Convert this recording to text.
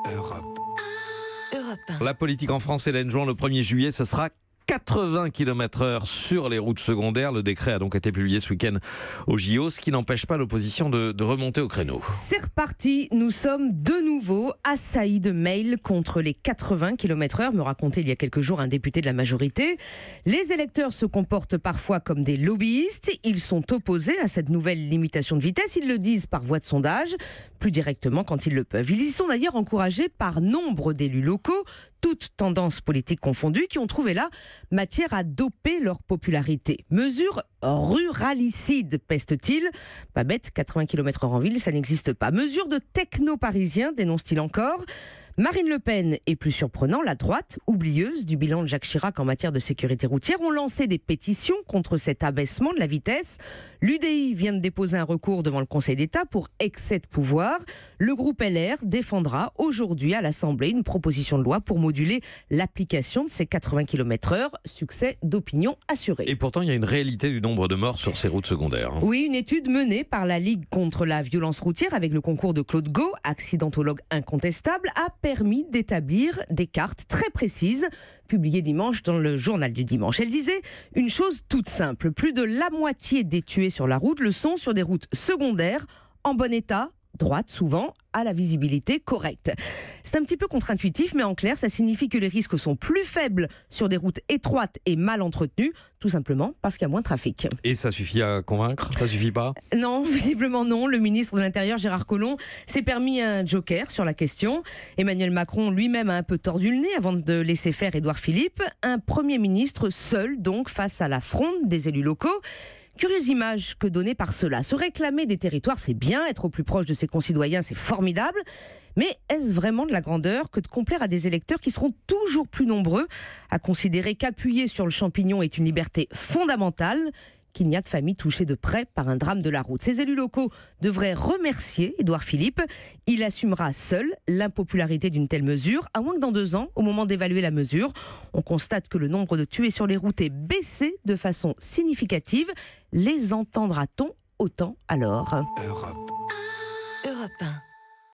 Europe. La politique en France, Hélène Jouan, le 1er juillet, ce sera 80 km/h sur les routes secondaires. Le décret a donc été publié ce week-end au JO, ce qui n'empêche pas l'opposition de remonter au créneau. C'est reparti, nous sommes de nouveau assaillis de mails contre les 80 km/h, me racontait il y a quelques jours un député de la majorité. Les électeurs se comportent parfois comme des lobbyistes, ils sont opposés à cette nouvelle limitation de vitesse, ils le disent par voie de sondage, plus directement quand ils le peuvent. Ils y sont d'ailleurs encouragés par nombre d'élus locaux, toutes tendances politiques confondues, qui ont trouvé là matière à doper leur popularité. Mesure ruralicide, peste-t-il. Pas bête, 80 km/h en ville, ça n'existe pas. Mesure de techno-parisien, dénonce-t-il encore. Marine Le Pen est plus surprenant, la droite, oublieuse du bilan de Jacques Chirac en matière de sécurité routière, ont lancé des pétitions contre cet abaissement de la vitesse. L'UDI vient de déposer un recours devant le Conseil d'État pour excès de pouvoir. Le groupe LR défendra aujourd'hui à l'Assemblée une proposition de loi pour moduler l'application de ces 80 km/h. Succès d'opinion assuré. Et pourtant, il y a une réalité du nombre de morts sur ces routes secondaires. Oui, une étude menée par la Ligue contre la violence routière avec le concours de Claude Gau, accidentologue incontestable, a permis d'établir des cartes très précises publiées dimanche dans le journal du dimanche. Elle disait une chose toute simple, plus de la moitié des tués sur la route le sont sur des routes secondaires en bon état, droite souvent, à la visibilité correcte. C'est un petit peu contre-intuitif, mais en clair, ça signifie que les risques sont plus faibles sur des routes étroites et mal entretenues, tout simplement parce qu'il y a moins de trafic. Et ça suffit à convaincre? Ça suffit pas? Non, visiblement non. Le ministre de l'Intérieur, Gérard Collomb, s'est permis un joker sur la question. Emmanuel Macron lui-même a un peu tordu le nez avant de laisser faire Édouard Philippe. Un Premier ministre seul, donc, face à la fronde des élus locaux. Curieuse image que donnée par cela. Se réclamer des territoires, c'est bien. Être au plus proche de ses concitoyens, c'est formidable. Mais est-ce vraiment de la grandeur que de complaire à des électeurs qui seront toujours plus nombreux à considérer qu'appuyer sur le champignon est une liberté fondamentale, qu'il n'y a de famille touchée de près par un drame de la route? Ces élus locaux devraient remercier Édouard Philippe. Il assumera seul l'impopularité d'une telle mesure, à moins que dans 2 ans, au moment d'évaluer la mesure, on constate que le nombre de tués sur les routes est baissé de façon significative. Les entendra-t-on autant alors? Europe. Europe 1.